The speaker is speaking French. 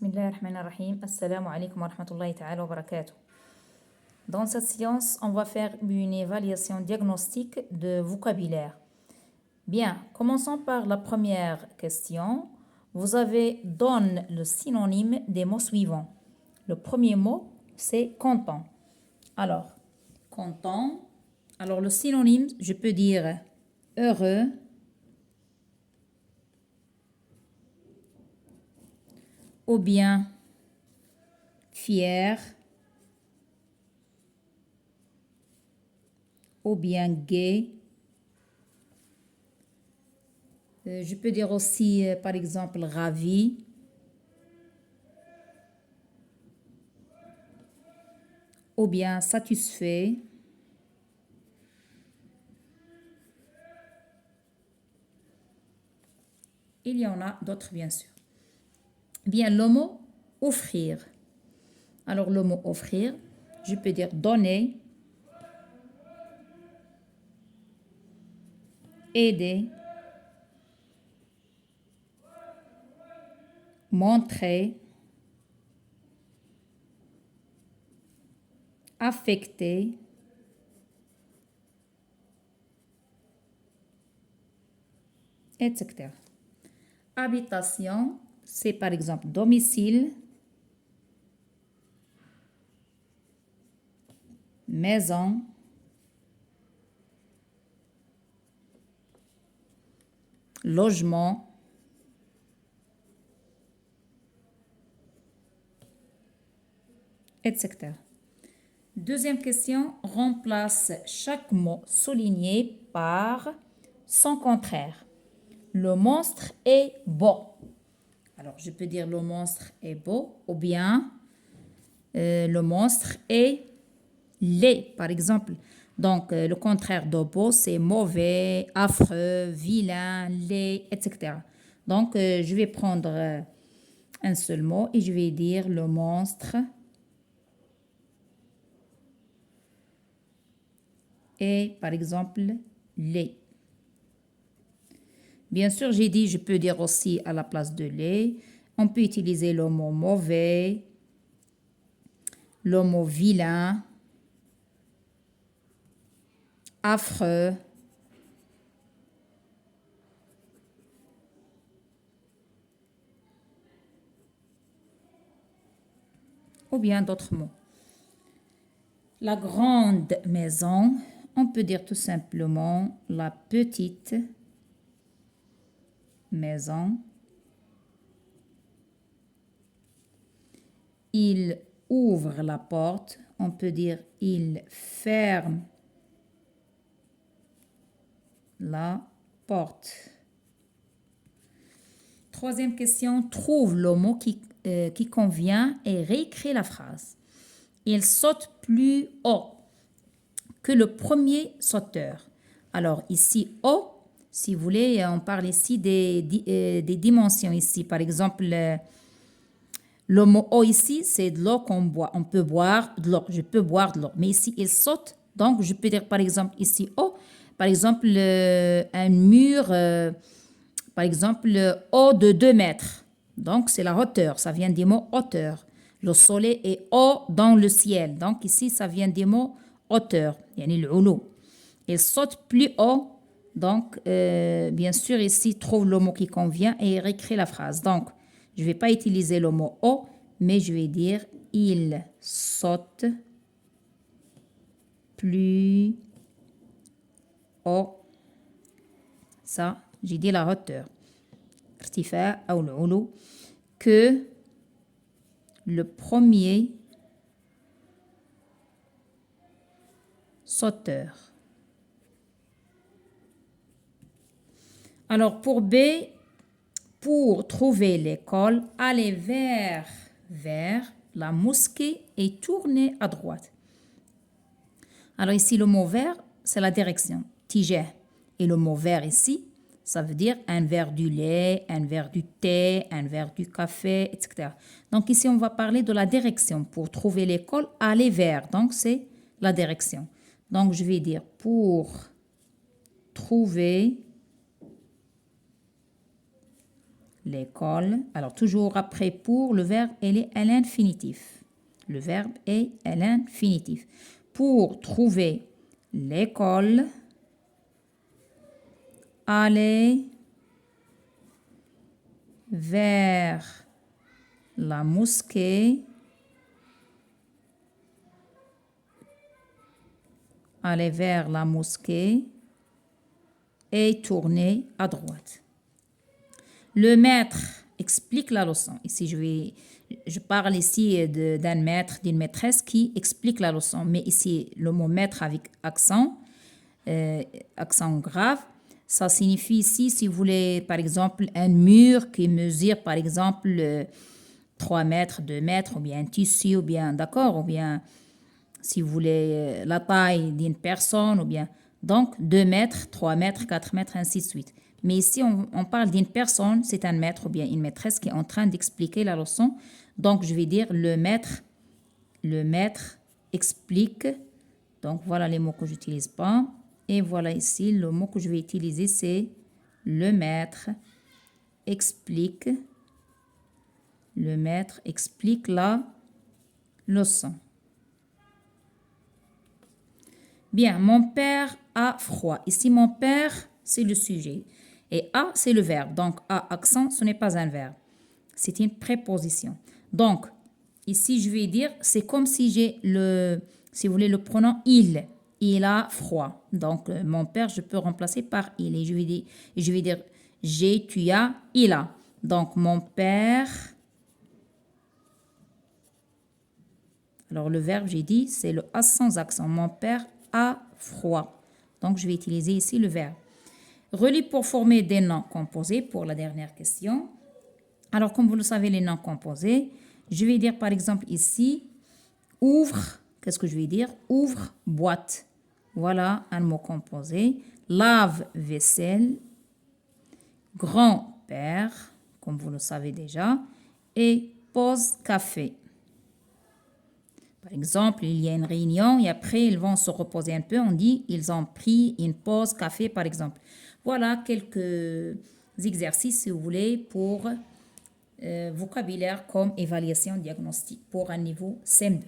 Bismillahirrahmanirrahim. Assalamu alaikum wa rahmatullahi ta'ala wa barakatuh. Dans cette séance, on va faire une évaluation diagnostique de vocabulaire. Bien, commençons par la première question. Vous avez donné le synonyme des mots suivants. Le premier mot, c'est content. Alors, content. Alors, le synonyme, je peux dire heureux, ou bien fier, ou bien gai. Je peux dire aussi, par exemple, ravi, ou bien satisfait. Il y en a d'autres, bien sûr. Bien, le mot offrir. Alors, le mot offrir, je peux dire donner, aider, montrer, affecter, etc. Habitation, c'est par exemple domicile, maison, logement, etc. Deuxième question, remplace chaque mot souligné par son contraire. Le monstre est beau. Alors, je peux dire le monstre est beau ou bien le monstre est laid, par exemple. Donc, le contraire de beau, c'est mauvais, affreux, vilain, laid, etc. Donc, je vais prendre un seul mot et je vais dire le monstre est, par exemple, laid. Bien sûr, j'ai dit, je peux dire aussi à la place de laid. On peut utiliser le mot mauvais, le mot vilain, affreux, ou bien d'autres mots. La grande maison, on peut dire tout simplement la petite maison. Il ouvre la porte, on peut dire il ferme la porte. Troisième question, trouve le mot qui convient et réécrit la phrase. Il saute plus haut que le premier sauteur. Alors ici, haut, si vous voulez, on parle ici des dimensions ici. Par exemple, le mot eau ici, c'est de l'eau qu'on boit. On peut boire de l'eau. Je peux boire de l'eau. Mais ici, il saute. Donc, je peux dire par exemple ici eau. Par exemple, un mur, par exemple, haut de 2 mètres. Donc, c'est la hauteur. Ça vient des mots hauteur. Le soleil est haut dans le ciel. Donc, ici, ça vient des mots hauteur. Yani l'oulou. Il saute plus haut. Donc, bien sûr, ici, trouve le mot qui convient et réécrit la phrase. Donc, je ne vais pas utiliser le mot haut, mais je vais dire il saute plus haut. Ça, j'ai dit la hauteur. Irtifa ou l'oulou. Que le premier sauteur. Alors, pour B, pour trouver l'école, allez vers la mosquée et tournez à droite. Alors ici, le mot vers, c'est la direction, tijah. Et le mot vers ici, ça veut dire un verre du lait, un verre du thé, un verre du café, etc. Donc ici, on va parler de la direction. Pour trouver l'école, aller vers. Donc c'est la direction. Donc je vais dire pour trouver l'école. Alors, toujours après pour, le verbe est à l'infinitif. Le verbe est à l'infinitif. Pour trouver l'école, aller vers la mosquée, aller vers la mosquée et tourner à droite. Le maître explique la leçon. Ici, je parle ici d'un maître, d'une maîtresse qui explique la leçon. Mais ici, le mot maître avec accent grave, ça signifie ici, si vous voulez, par exemple, un mur qui mesure, par exemple, 3 mètres, 2 mètres, ou bien un tissu, ou bien, d'accord, ou bien, si vous voulez, la taille d'une personne, ou bien, donc 2 mètres, 3 mètres, 4 mètres, ainsi de suite. Mais ici, on parle d'une personne, c'est un maître ou bien une maîtresse qui est en train d'expliquer la leçon. Donc, je vais dire le maître explique. Donc, voilà les mots que je n'utilise pas. Et voilà ici, le mot que je vais utiliser, c'est le maître explique. Le maître explique la leçon. Bien, mon père a froid. Ici, mon père, c'est le sujet. Et a, c'est le verbe. Donc, a, accent, ce n'est pas un verbe. C'est une préposition. Donc, ici, je vais dire, c'est comme si j'ai si vous voulez, le pronom il. Il a froid. Donc, mon père, je peux remplacer par il. Et je vais dire j'ai, tu as, il a. Donc, mon père. Alors, le verbe, j'ai dit, c'est le a sans accent. Mon père a froid. Donc, je vais utiliser ici le verbe. Relie pour former des noms composés pour la dernière question. Alors, comme vous le savez, les noms composés, je vais dire par exemple ici, ouvre, qu'est-ce que je vais dire? Ouvre, boîte. Voilà un mot composé. Lave, vaisselle. Grand-père, comme vous le savez déjà. Et pause, café. Par exemple, il y a une réunion et après, ils vont se reposer un peu. On dit, ils ont pris une pause café, par exemple. Voilà quelques exercices, si vous voulez, pour vocabulaire comme évaluation diagnostique pour un niveau CM2.